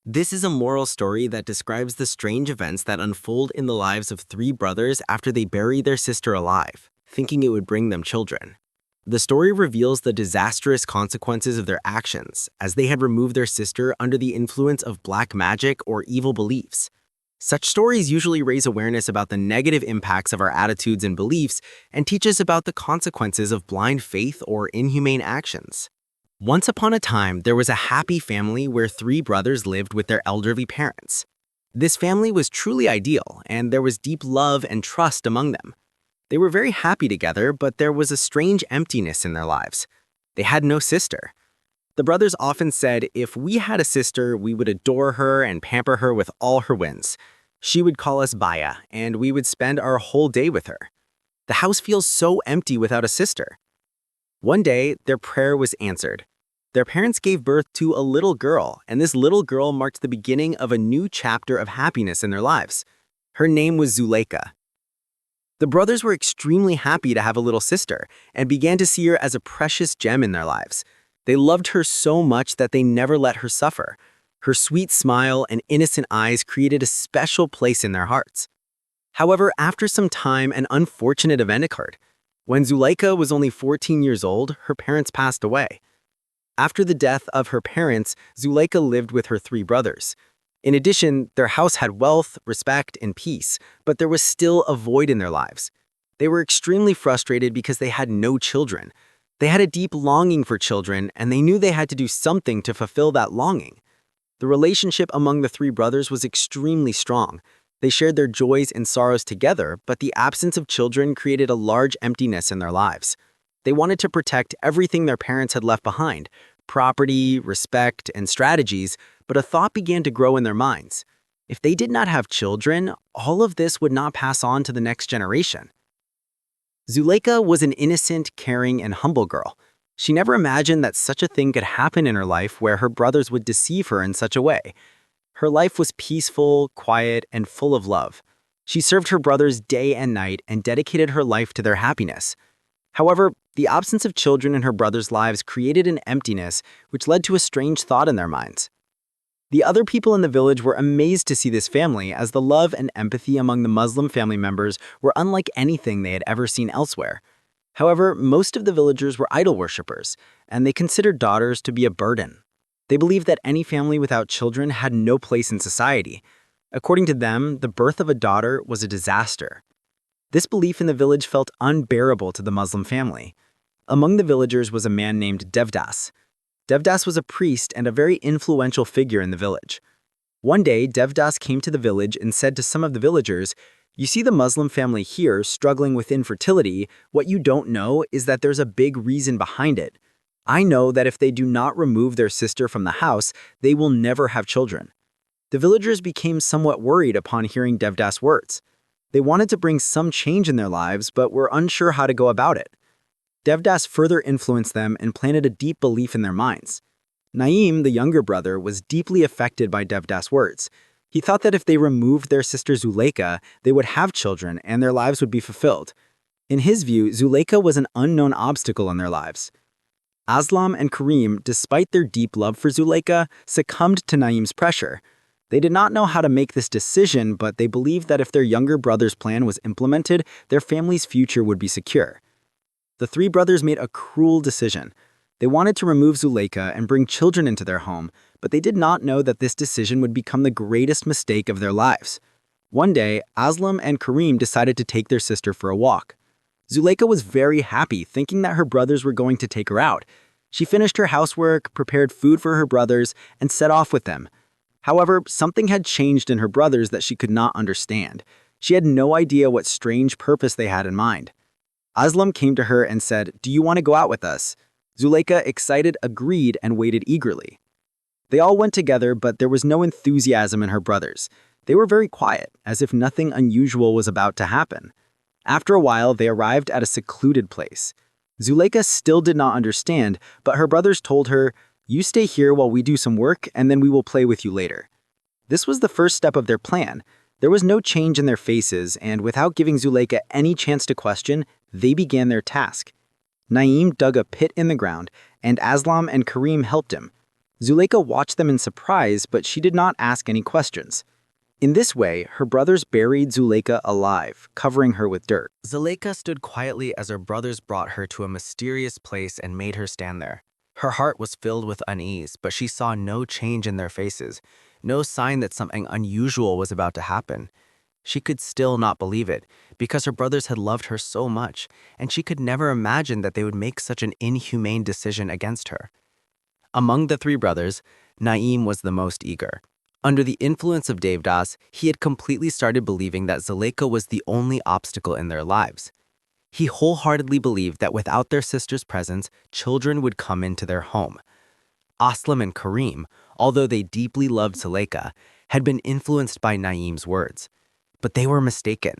This is a moral story that describes the strange events that unfold in the lives of three brothers after they bury their sister alive, thinking it would bring them children. The story reveals the disastrous consequences of their actions, as they had removed their sister under the influence of black magic or evil beliefs. Such stories usually raise awareness about the negative impacts of our attitudes and beliefs and teach us about the consequences of blind faith or inhumane actions. Once upon a time, there was a happy family where three brothers lived with their elderly parents. This family was truly ideal, and there was deep love and trust among them. They were very happy together, but there was a strange emptiness in their lives. They had no sister. The brothers often said, if we had a sister, we would adore her and pamper her with all her whims. She would call us Baya, and we would spend our whole day with her. The house feels so empty without a sister. One day, their prayer was answered. Their parents gave birth to a little girl, and this little girl marked the beginning of a new chapter of happiness in their lives. Her name was Zulekha. The brothers were extremely happy to have a little sister and began to see her as a precious gem in their lives. They loved her so much that they never let her suffer. Her sweet smile and innocent eyes created a special place in their hearts. However, after some time, an unfortunate event occurred. When Zulekha was only 14 years old, her parents passed away. After the death of her parents, Zulekha lived with her three brothers. In addition, their house had wealth, respect, and peace, but there was still a void in their lives. They were extremely frustrated because they had no children. They had a deep longing for children, and they knew they had to do something to fulfill that longing. The relationship among the three brothers was extremely strong. They shared their joys and sorrows together, but the absence of children created a large emptiness in their lives. They wanted to protect everything their parents had left behind: property, respect, and strategies, but a thought began to grow in their minds. If they did not have children, all of this would not pass on to the next generation. Zulekha was an innocent, caring, and humble girl. She never imagined that such a thing could happen in her life where her brothers would deceive her in such a way. Her life was peaceful, quiet, and full of love. She served her brothers day and night and dedicated her life to their happiness. However, the absence of children in her brothers' lives created an emptiness, which led to a strange thought in their minds. The other people in the village were amazed to see this family, as the love and empathy among the Muslim family members were unlike anything they had ever seen elsewhere. However, most of the villagers were idol worshippers, and they considered daughters to be a burden. They believed that any family without children had no place in society. According to them, the birth of a daughter was a disaster. This belief in the village felt unbearable to the Muslim family. Among the villagers was a man named Devdas. Devdas was a priest and a very influential figure in the village. One day, Devdas came to the village and said to some of the villagers, "You see the Muslim family here struggling with infertility. What you don't know is that there's a big reason behind it. I know that if they do not remove their sister from the house, they will never have children." The villagers became somewhat worried upon hearing Devdas' words. They wanted to bring some change in their lives, but were unsure how to go about it. Devdas further influenced them and planted a deep belief in their minds. Naeem, the younger brother, was deeply affected by Devdas' words. He thought that if they removed their sister Zulekha, they would have children and their lives would be fulfilled. In his view, Zulekha was an unknown obstacle in their lives. Aslam and Karim, despite their deep love for Zulekha, succumbed to Naeem's pressure. They did not know how to make this decision, but they believed that if their younger brother's plan was implemented, their family's future would be secure. The three brothers made a cruel decision. They wanted to remove Zulekha and bring children into their home, but they did not know that this decision would become the greatest mistake of their lives. One day, Aslam and Karim decided to take their sister for a walk. Zulekha was very happy, thinking that her brothers were going to take her out. She finished her housework, prepared food for her brothers, and set off with them. However, something had changed in her brothers that she could not understand. She had no idea what strange purpose they had in mind. Aslam came to her and said, "Do you want to go out with us?" Zulekha, excited, agreed and waited eagerly. They all went together, but there was no enthusiasm in her brothers. They were very quiet, as if nothing unusual was about to happen. After a while, they arrived at a secluded place. Zulekha still did not understand, but her brothers told her, "You stay here while we do some work, and then we will play with you later." This was the first step of their plan. There was no change in their faces, and without giving Zulekha any chance to question, they began their task. Naeem dug a pit in the ground, and Aslam and Karim helped him. Zulekha watched them in surprise, but she did not ask any questions. In this way, her brothers buried Zulekha alive, covering her with dirt. Zulekha stood quietly as her brothers brought her to a mysterious place and made her stand there. Her heart was filled with unease, but she saw no change in their faces, no sign that something unusual was about to happen. She could still not believe it, because her brothers had loved her so much, and she could never imagine that they would make such an inhumane decision against her. Among the three brothers, Naeem was the most eager. Under the influence of Devdas, he had completely started believing that Zulekha was the only obstacle in their lives. He wholeheartedly believed that without their sister's presence, children would come into their home. Aslam and Kareem, although they deeply loved Zulekha, had been influenced by Naeem's words. But they were mistaken.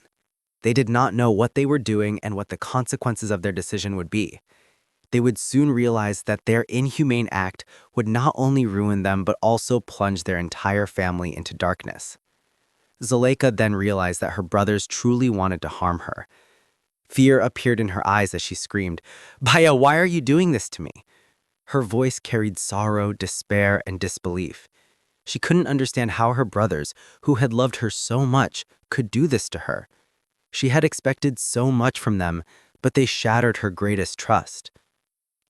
They did not know what they were doing and what the consequences of their decision would be. They would soon realize that their inhumane act would not only ruin them but also plunge their entire family into darkness. Zulekha then realized that her brothers truly wanted to harm her. Fear appeared in her eyes as she screamed, "Bhaiya, why are you doing this to me?" Her voice carried sorrow, despair, and disbelief. She couldn't understand how her brothers, who had loved her so much, could do this to her. She had expected so much from them, but they shattered her greatest trust.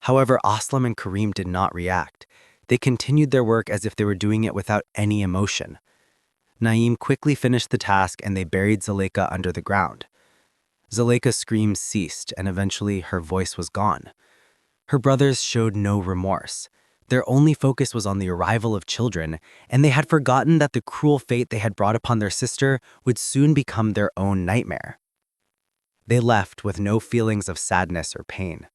However, Aslam and Kareem did not react. They continued their work as if they were doing it without any emotion. Naeem quickly finished the task and they buried Zulekha under the ground. Zulekha's screams ceased and eventually her voice was gone. Her brothers showed no remorse. Their only focus was on the arrival of children, and they had forgotten that the cruel fate they had brought upon their sister would soon become their own nightmare. They left with no feelings of sadness or pain.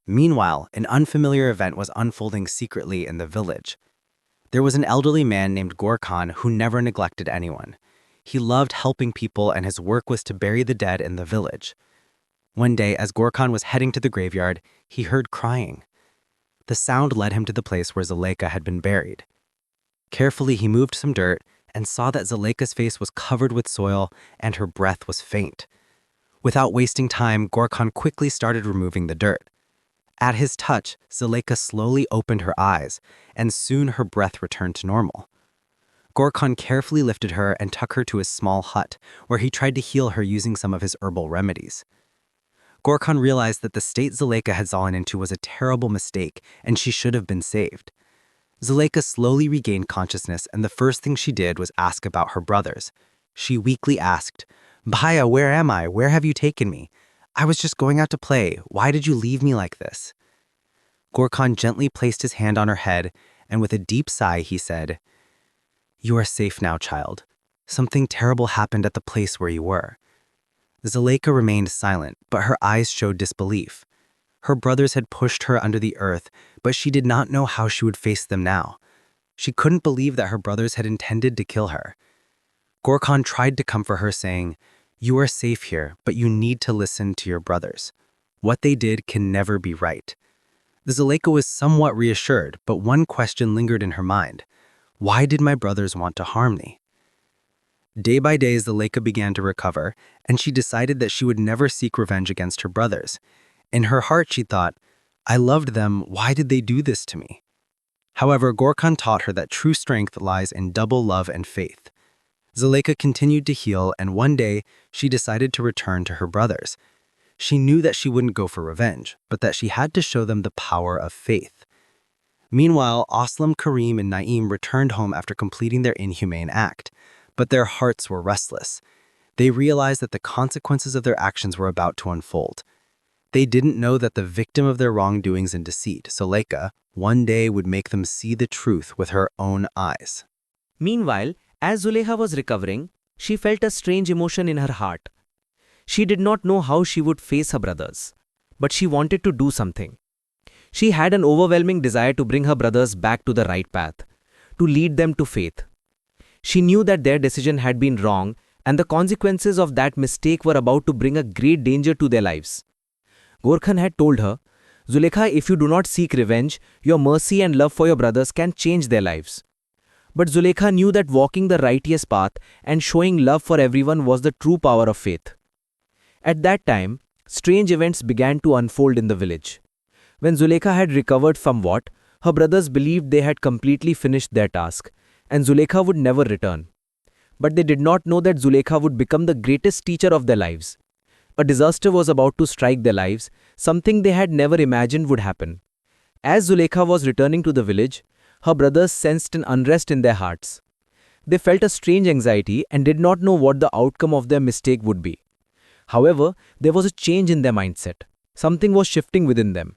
Meanwhile, an unfamiliar event was unfolding secretly in the village. There was an elderly man named Gorkhan who never neglected anyone. He loved helping people and his work was to bury the dead in the village. One day, as Gorkhan was heading to the graveyard, he heard crying. The sound led him to the place where Zulekha had been buried. Carefully, he moved some dirt and saw that Zulekha's face was covered with soil and her breath was faint. Without wasting time, Gorkhan quickly started removing the dirt. At his touch, Zulekha slowly opened her eyes, and soon her breath returned to normal. Gorkhan carefully lifted her and took her to his small hut, where he tried to heal her using some of his herbal remedies. Gorkhan realized that the state Zulekha had fallen into was a terrible mistake, and she should have been saved. Zulekha slowly regained consciousness, and the first thing she did was ask about her brothers. She weakly asked, "Bhaiya, where am I? Where have you taken me? I was just going out to play. Why did you leave me like this?" Gorkhan gently placed his hand on her head, and with a deep sigh, he said, "You are safe now, child. Something terrible happened at the place where you were." Zulekha remained silent, but her eyes showed disbelief. Her brothers had pushed her under the earth, but she did not know how she would face them now. She couldn't believe that her brothers had intended to kill her. Gorkhan tried to comfort her, saying, "You are safe here, but you need to listen to your brothers. What they did can never be right." The Zulekha was somewhat reassured, but one question lingered in her mind. Why did my brothers want to harm me? Day by day, Zulekha began to recover, and she decided that she would never seek revenge against her brothers. In her heart, she thought, "I loved them, why did they do this to me?" However, Gorkhan taught her that true strength lies in double love and faith. Zulekha continued to heal, and one day, she decided to return to her brothers. She knew that she wouldn't go for revenge, but that she had to show them the power of faith. Meanwhile, Aslam, Kareem, and Naeem returned home after completing their inhumane act, but their hearts were restless. They realized that the consequences of their actions were about to unfold. They didn't know that the victim of their wrongdoings and deceit, Zulekha, one day would make them see the truth with her own eyes. Meanwhile, as Zulekha was recovering, she felt a strange emotion in her heart. She did not know how she would face her brothers, but she wanted to do something. She had an overwhelming desire to bring her brothers back to the right path, to lead them to faith. She knew that their decision had been wrong and the consequences of that mistake were about to bring a great danger to their lives. Gorkhan had told her, "Zulekha, if you do not seek revenge, your mercy and love for your brothers can change their lives." But Zulekha knew that walking the righteous path and showing love for everyone was the true power of faith. At that time, strange events began to unfold in the village. When Zulekha had recovered somewhat, Her brothers believed they had completely finished their task, and Zulekha would never return. But they did not know that Zulekha would become the greatest teacher of their lives. A disaster was about to strike their lives, something they had never imagined would happen. As Zulekha was returning to the village, her brothers sensed an unrest in their hearts. They felt a strange anxiety and did not know what the outcome of their mistake would be. However, there was a change in their mindset. Something was shifting within them.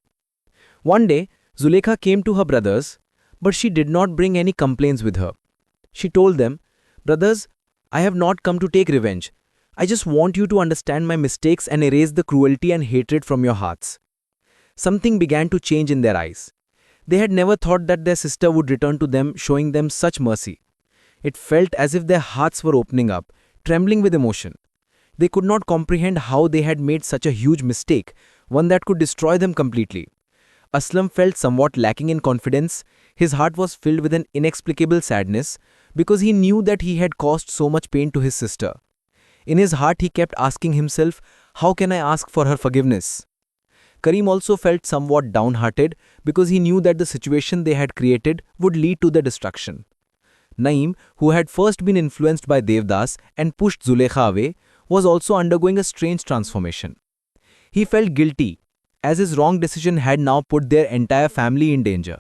One day, Zulekha came to her brothers, but she did not bring any complaints with her. She told them, "Brothers, I have not come to take revenge. I just want you to understand my mistakes and erase the cruelty and hatred from your hearts." Something began to change in their eyes. They had never thought that their sister would return to them, showing them such mercy. It felt as if their hearts were opening up, trembling with emotion. They could not comprehend how they had made such a huge mistake, one that could destroy them completely. Aslam felt somewhat lacking in confidence. His heart was filled with an inexplicable sadness because he knew that he had caused so much pain to his sister. In his heart, he kept asking himself, "How can I ask for her forgiveness?" Karim also felt somewhat downhearted because he knew that the situation they had created would lead to their destruction. Naeem, who had first been influenced by Devdas and pushed Zulekha away, was also undergoing a strange transformation. He felt guilty, as his wrong decision had now put their entire family in danger.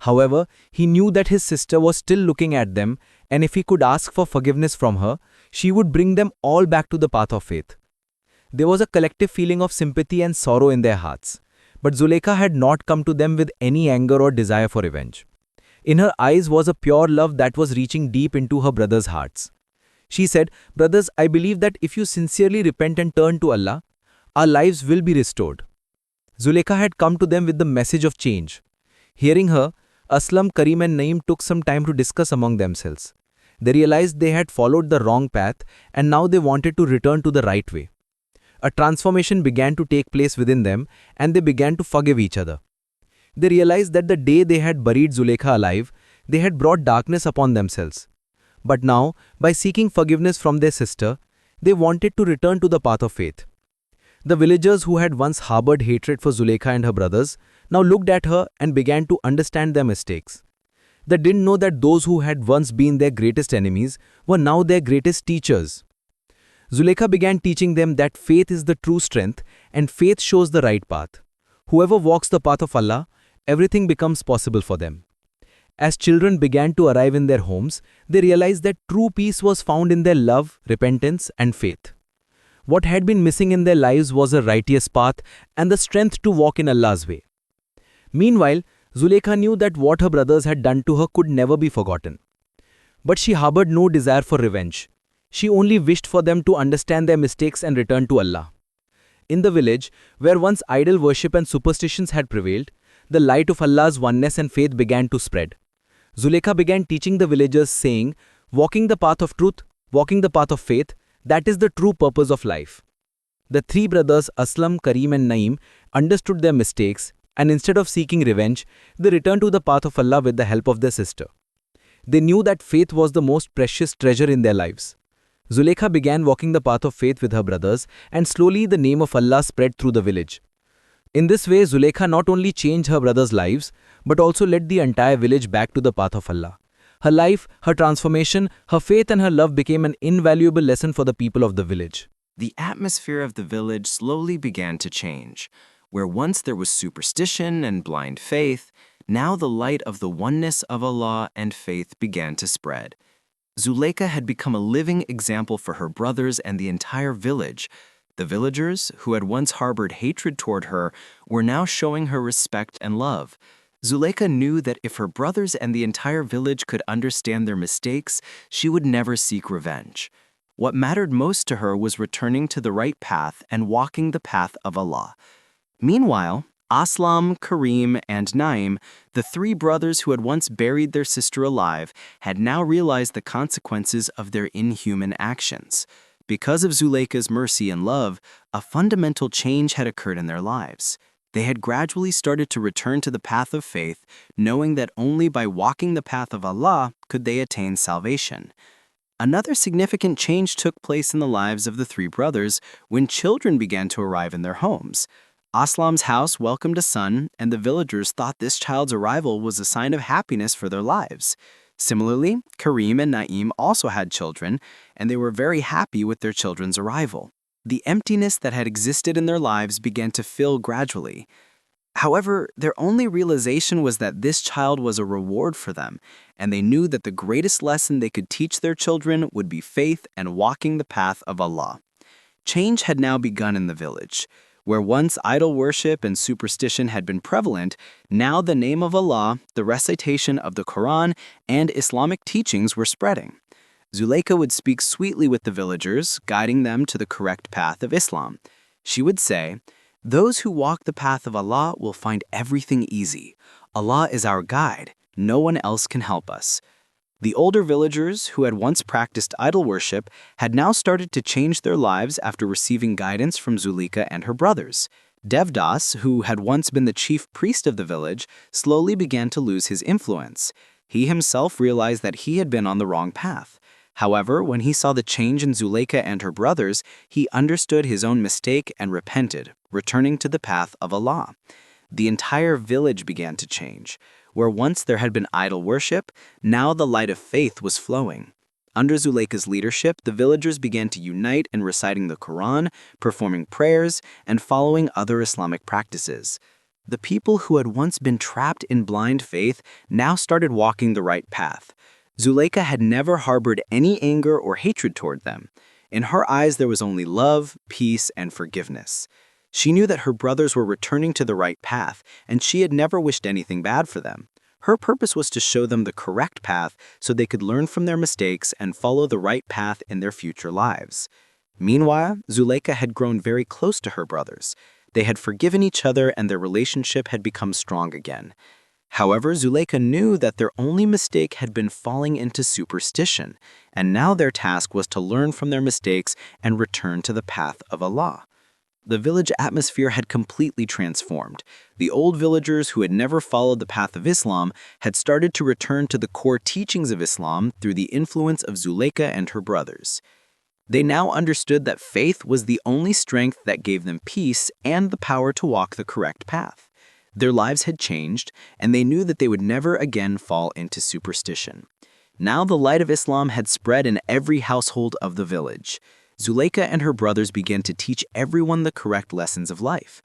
However, he knew that his sister was still looking at them, and if he could ask for forgiveness from her, she would bring them all back to the path of faith. There was a collective feeling of sympathy and sorrow in their hearts, but Zulekha had not come to them with any anger or desire for revenge. In her eyes was a pure love that was reaching deep into her brothers' hearts. She said, "Brothers, I believe that if you sincerely repent and turn to Allah, our lives will be restored." Zulekha had come to them with the message of change. Hearing her, Aslam, Karim and Naeem took some time to discuss among themselves. They realized they had followed the wrong path and now they wanted to return to the right way. A transformation began to take place within them and they began to forgive each other. They realized that the day they had buried Zulekha alive, they had brought darkness upon themselves. But now, by seeking forgiveness from their sister, they wanted to return to the path of faith. The villagers who had once harbored hatred for Zulekha and her brothers now looked at her and began to understand their mistakes. They didn't know that those who had once been their greatest enemies were now their greatest teachers. Zulekha began teaching them that faith is the true strength and faith shows the right path. Whoever walks the path of Allah, everything becomes possible for them. As children began to arrive in their homes, they realized that true peace was found in their love, repentance, and faith. What had been missing in their lives was a righteous path and the strength to walk in Allah's way. Meanwhile, Zulekha knew that what her brothers had done to her could never be forgotten. But she harbored no desire for revenge. She only wished for them to understand their mistakes and return to Allah. In the village, where once idol worship and superstitions had prevailed, the light of Allah's oneness and faith began to spread. Zulekha began teaching the villagers, saying, "Walking the path of truth, walking the path of faith, that is the true purpose of life." The three brothers, Aslam, Karim and Naeem, understood their mistakes, and instead of seeking revenge, they returned to the path of Allah with the help of their sister. They knew that faith was the most precious treasure in their lives. Zulekha began walking the path of faith with her brothers, and slowly the name of Allah spread through the village. In this way, Zulekha not only changed her brothers' lives, but also led the entire village back to the path of Allah. Her life, her transformation, her faith and her love became an invaluable lesson for the people of the village. The atmosphere of the village slowly began to change. Where once there was superstition and blind faith, now the light of the oneness of Allah and faith began to spread. Zulekha had become a living example for her brothers and the entire village. The villagers, who had once harbored hatred toward her, were now showing her respect and love. Zulekha knew that if her brothers and the entire village could understand their mistakes, she would never seek revenge. What mattered most to her was returning to the right path and walking the path of Allah. Meanwhile, Aslam, Karim, and Naeem, the three brothers who had once buried their sister alive, had now realized the consequences of their inhuman actions. Because of Zulekha's mercy and love, a fundamental change had occurred in their lives. They had gradually started to return to the path of faith, knowing that only by walking the path of Allah could they attain salvation. Another significant change took place in the lives of the three brothers when children began to arrive in their homes. Aslam's house welcomed a son, and the villagers thought this child's arrival was a sign of happiness for their lives. Similarly, Karim and Naim also had children, and they were very happy with their children's arrival. The emptiness that had existed in their lives began to fill gradually. However, their only realization was that this child was a reward for them, and they knew that the greatest lesson they could teach their children would be faith and walking the path of Allah. Change had now begun in the village. Where once idol worship and superstition had been prevalent, now the name of Allah, the recitation of the Quran, and Islamic teachings were spreading. Zulekha would speak sweetly with the villagers, guiding them to the correct path of Islam. She would say, "Those who walk the path of Allah will find everything easy. Allah is our guide. No one else can help us." The older villagers, who had once practiced idol worship, had now started to change their lives after receiving guidance from Zulekha and her brothers. Devdas, who had once been the chief priest of the village, slowly began to lose his influence. He himself realized that he had been on the wrong path. However, when he saw the change in Zulekha and her brothers, he understood his own mistake and repented, returning to the path of Allah. The entire village began to change. Where once there had been idol worship, now the light of faith was flowing. Under Zulekha's leadership, the villagers began to unite in reciting the Quran, performing prayers, and following other Islamic practices. The people who had once been trapped in blind faith now started walking the right path. Zulekha had never harbored any anger or hatred toward them. In her eyes, there was only love, peace, and forgiveness. She knew that her brothers were returning to the right path, and she had never wished anything bad for them. Her purpose was to show them the correct path so they could learn from their mistakes and follow the right path in their future lives. Meanwhile, Zulekha had grown very close to her brothers. They had forgiven each other and their relationship had become strong again. However, Zulekha knew that their only mistake had been falling into superstition, and now their task was to learn from their mistakes and return to the path of Allah. The village atmosphere had completely transformed. The old villagers who had never followed the path of Islam had started to return to the core teachings of Islam through the influence of Zulekha and her brothers. They now understood that faith was the only strength that gave them peace and the power to walk the correct path. Their lives had changed, and they knew that they would never again fall into superstition. Now the light of Islam had spread in every household of the village. Zulekha and her brothers began to teach everyone the correct lessons of life.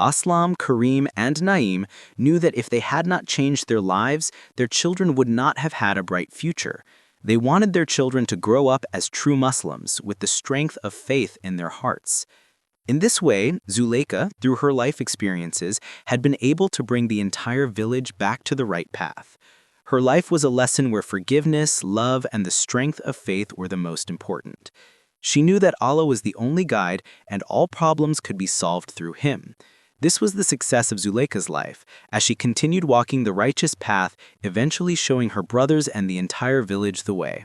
Aslam, Karim, and Naim knew that if they had not changed their lives, their children would not have had a bright future. They wanted their children to grow up as true Muslims with the strength of faith in their hearts. In this way, Zulekha, through her life experiences, had been able to bring the entire village back to the right path. Her life was a lesson where forgiveness, love, and the strength of faith were the most important. She knew that Allah was the only guide and all problems could be solved through Him. This was the success of Zulekha's life, as she continued walking the righteous path, eventually showing her brothers and the entire village the way.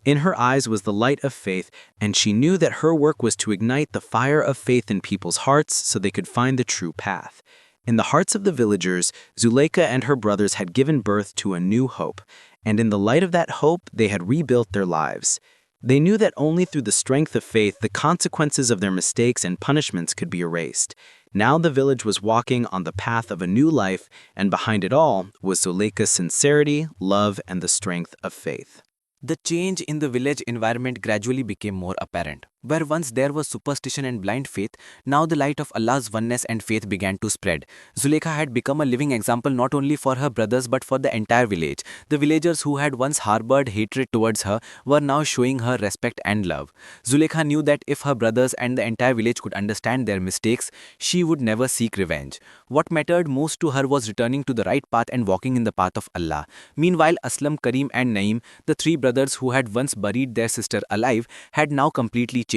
In her eyes was the light of faith, and she knew that her work was to ignite the fire of faith in people's hearts so they could find the true path. In the hearts of the villagers, Zulekha and her brothers had given birth to a new hope, and in the light of that hope, they had rebuilt their lives. They knew that only through the strength of faith the consequences of their mistakes and punishments could be erased. Now the village was walking on the path of a new life, and behind it all was Zulekha's sincerity, love, and the strength of faith. The change in the village environment gradually became more apparent. Where once there was superstition and blind faith, now the light of Allah's oneness and faith began to spread. Zulekha had become a living example not only for her brothers but for the entire village. The villagers who had once harbored hatred towards her were now showing her respect and love. Zulekha knew that if her brothers and the entire village could understand their mistakes, she would never seek revenge. What mattered most to her was returning to the right path and walking in the path of Allah. Meanwhile, Aslam, Karim, and Naim, the three brothers who had once buried their sister alive, had now completely changed.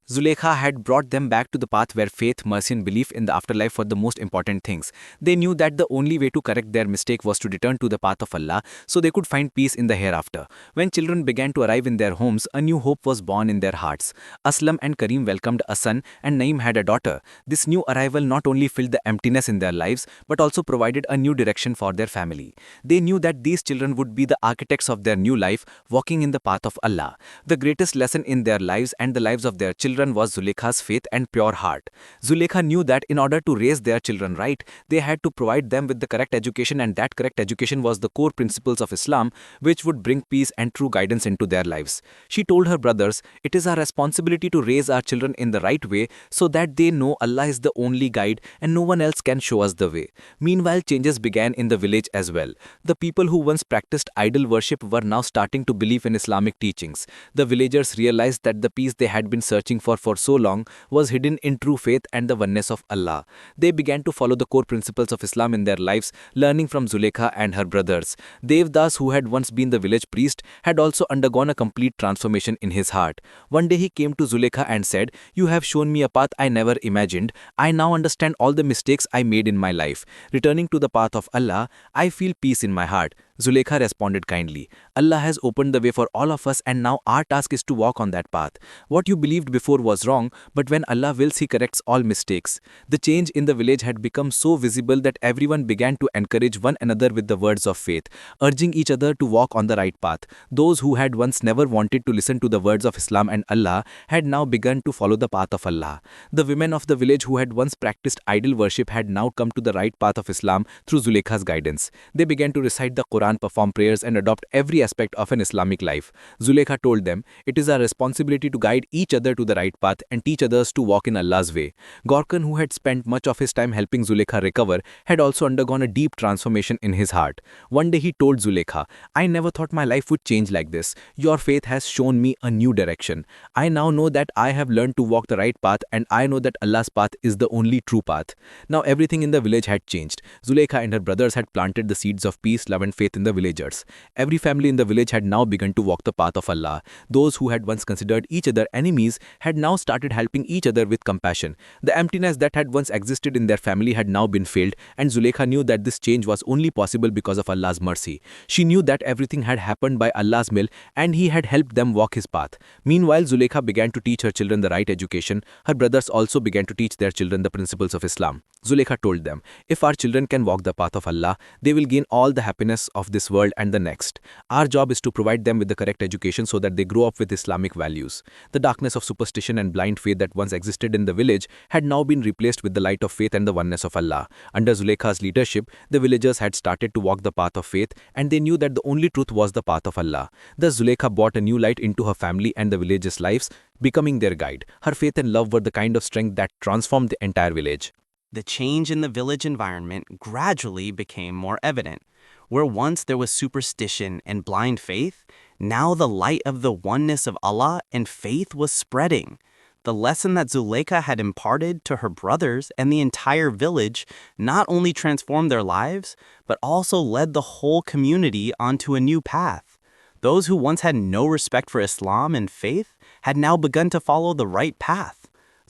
Zulekha had brought them back to the path where faith, mercy, and belief in the afterlife were the most important things. They knew that the only way to correct their mistake was to return to the path of Allah so they could find peace in the hereafter. When children began to arrive in their homes, a new hope was born in their hearts. Aslam and Karim welcomed a son, and Naim had a daughter. This new arrival not only filled the emptiness in their lives but also provided a new direction for their family. They knew that these children would be the architects of their new life, walking in the path of Allah. The greatest lesson in their lives and the lives lives of their children was Zulekha's faith and pure heart. Zulekha knew that in order to raise their children right, they had to provide them with the correct education, and that correct education was the core principles of Islam, which would bring peace and true guidance into their lives. She told her brothers, "It is our responsibility to raise our children in the right way so that they know Allah is the only guide and no one else can show us the way." Meanwhile, changes began in the village as well. The people who once practiced idol worship were now starting to believe in Islamic teachings. The villagers realized that the peace they had been searching for so long was hidden in true faith and the oneness of Allah. They began to follow the core principles of Islam in their lives, learning from Zulekha and her brothers. Devdas, who had once been the village priest, had also undergone a complete transformation in his heart. One day he came to Zulekha and said, "You have shown me a path I never imagined. I now understand all the mistakes I made in my life. Returning to the path of Allah, I feel peace in my heart." Zulekha responded kindly, "Allah has opened the way for all of us, and now our task is to walk on that path. What you believed before was wrong, but when Allah wills, He corrects all mistakes." The change in the village had become so visible that everyone began to encourage one another with the words of faith, urging each other to walk on the right path. Those who had once never wanted to listen to the words of Islam and Allah had now begun to follow the path of Allah. The women of the village who had once practiced idol worship had now come to the right path of Islam through Zulekha's guidance. They began to recite the Quran, perform prayers, and adopt every aspect of an Islamic life. Zulekha told them, "It is our responsibility to guide each other to the right path and teach others to walk in Allah's way." Gorkan, who had spent much of his time helping Zulekha recover, had also undergone a deep transformation in his heart. One day he told Zulekha, "I never thought my life would change like this. Your faith has shown me a new direction. I now know that I have learned to walk the right path, and I know that Allah's path is the only true path." Now everything in the village had changed. Zulekha and her brothers had planted the seeds of peace, love, and faith in the villagers. Every family in the village had now begun to walk the path of Allah. Those who had once considered each other enemies had now started helping each other with compassion. The emptiness that had once existed in their family had now been filled, and Zulekha knew that this change was only possible because of Allah's mercy. She knew that everything had happened by Allah's will, and He had helped them walk His path. Meanwhile, Zulekha began to teach her children the right education. Her brothers also began to teach their children the principles of Islam. Zulekha told them, "If our children can walk the path of Allah, they will gain all the happiness of this world and the next. Our job is to provide them with the correct education so that they grow up with Islamic values." The darkness of superstition and blind faith that once existed in the village had now been replaced with the light of faith and the oneness of Allah. Under Zulekha's leadership, the villagers had started to walk the path of faith, and they knew that the only truth was the path of Allah. Thus, Zulekha brought a new light into her family and the village's lives, becoming their guide. Her faith and love were the kind of strength that transformed the entire village. The change in the village environment gradually became more evident. Where once there was superstition and blind faith, now the light of the oneness of Allah and faith was spreading. The lesson that Zulekha had imparted to her brothers and the entire village not only transformed their lives, but also led the whole community onto a new path. Those who once had no respect for Islam and faith had now begun to follow the right path.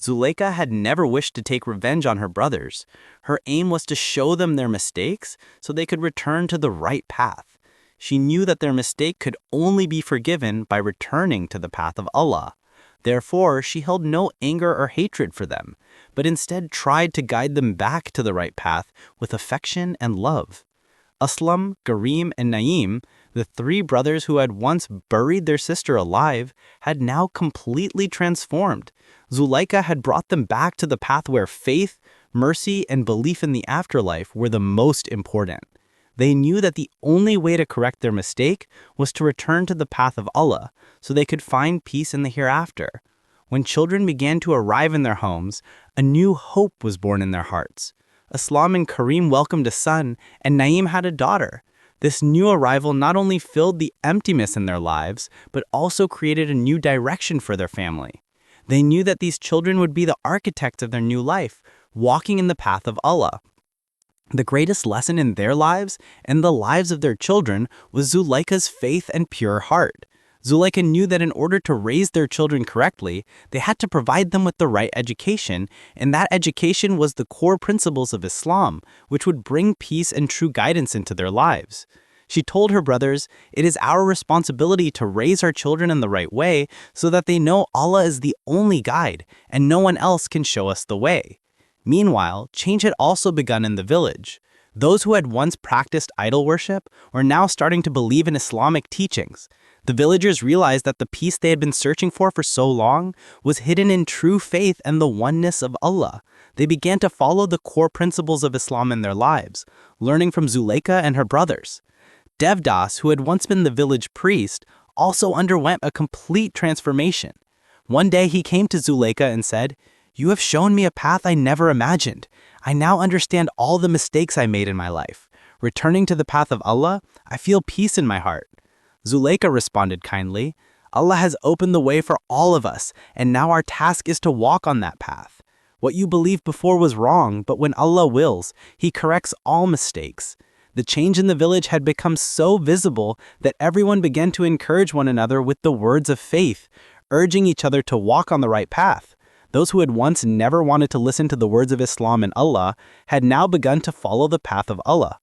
Zulekha had never wished to take revenge on her brothers. Her aim was to show them their mistakes so they could return to the right path. She knew that their mistake could only be forgiven by returning to the path of Allah. Therefore, she held no anger or hatred for them, but instead tried to guide them back to the right path with affection and love. Aslam, Karim, and Naim, the three brothers who had once buried their sister alive, had now completely transformed. Zulekha had brought them back to the path where faith, mercy, and belief in the afterlife were the most important. They knew that the only way to correct their mistake was to return to the path of Allah, so they could find peace in the hereafter. When children began to arrive in their homes, a new hope was born in their hearts. Aslam and Karim welcomed a son, and Naim had a daughter. This new arrival not only filled the emptiness in their lives, but also created a new direction for their family. They knew that these children would be the architects of their new life, walking in the path of Allah. The greatest lesson in their lives and the lives of their children was Zulekha's faith and pure heart. Zulekha knew that in order to raise their children correctly, they had to provide them with the right education, and that education was the core principles of Islam, which would bring peace and true guidance into their lives. She told her brothers, "It is our responsibility to raise our children in the right way so that they know Allah is the only guide and no one else can show us the way." Meanwhile, change had also begun in the village. Those who had once practiced idol worship were now starting to believe in Islamic teachings. The villagers realized that the peace they had been searching for so long was hidden in true faith and the oneness of Allah. They began to follow the core principles of Islam in their lives, learning from Zulekha and her brothers. Devdas, who had once been the village priest, also underwent a complete transformation. One day he came to Zulekha and said, "You have shown me a path I never imagined. I now understand all the mistakes I made in my life. Returning to the path of Allah, I feel peace in my heart." Zulekha responded kindly, "Allah has opened the way for all of us, and now our task is to walk on that path. What you believed before was wrong, but when Allah wills, He corrects all mistakes." The change in the village had become so visible that everyone began to encourage one another with the words of faith, urging each other to walk on the right path. Those who had once never wanted to listen to the words of Islam and Allah had now begun to follow the path of Allah.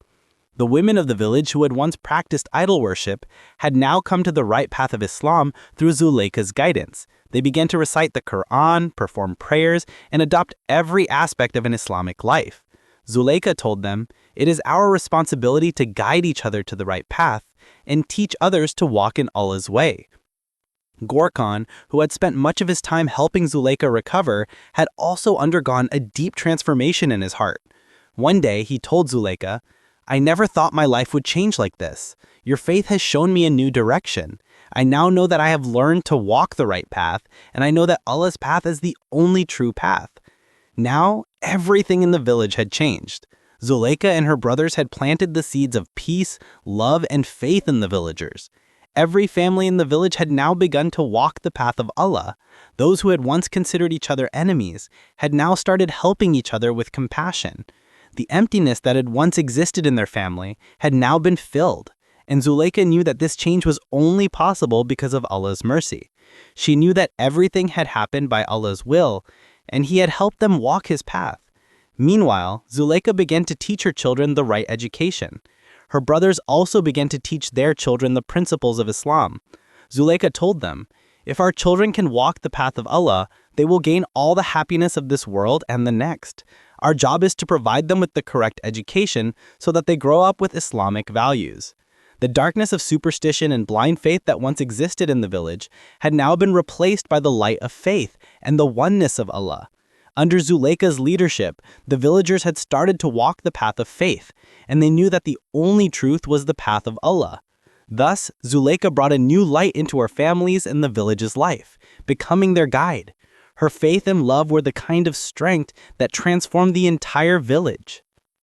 The women of the village who had once practiced idol worship had now come to the right path of Islam through Zulekha's guidance. They began to recite the Quran, perform prayers, and adopt every aspect of an Islamic life. Zulekha told them, "It is our responsibility to guide each other to the right path and teach others to walk in Allah's way." Gorkhan, who had spent much of his time helping Zulekha recover, had also undergone a deep transformation in his heart. One day he told Zulekha, "I never thought my life would change like this. Your faith has shown me a new direction. I now know that I have learned to walk the right path, and I know that Allah's path is the only true path." Now, everything in the village had changed. Zulekha and her brothers had planted the seeds of peace, love, and faith in the villagers. Every family in the village had now begun to walk the path of Allah. Those who had once considered each other enemies had now started helping each other with compassion. The emptiness that had once existed in their family had now been filled, and Zulekha knew that this change was only possible because of Allah's mercy. She knew that everything had happened by Allah's will, and He had helped them walk His path. Meanwhile, Zulekha began to teach her children the right education. Her brothers also began to teach their children the principles of Islam. Zulekha told them, "If our children can walk the path of Allah, they will gain all the happiness of this world and the next. Our job is to provide them with the correct education so that they grow up with Islamic values." The darkness of superstition and blind faith that once existed in the village had now been replaced by the light of faith and the oneness of Allah. Under Zulekha's leadership, the villagers had started to walk the path of faith, and they knew that the only truth was the path of Allah. Thus, Zulekha brought a new light into her families and the village's life, becoming their guide. Her faith and love were the kind of strength that transformed the entire village.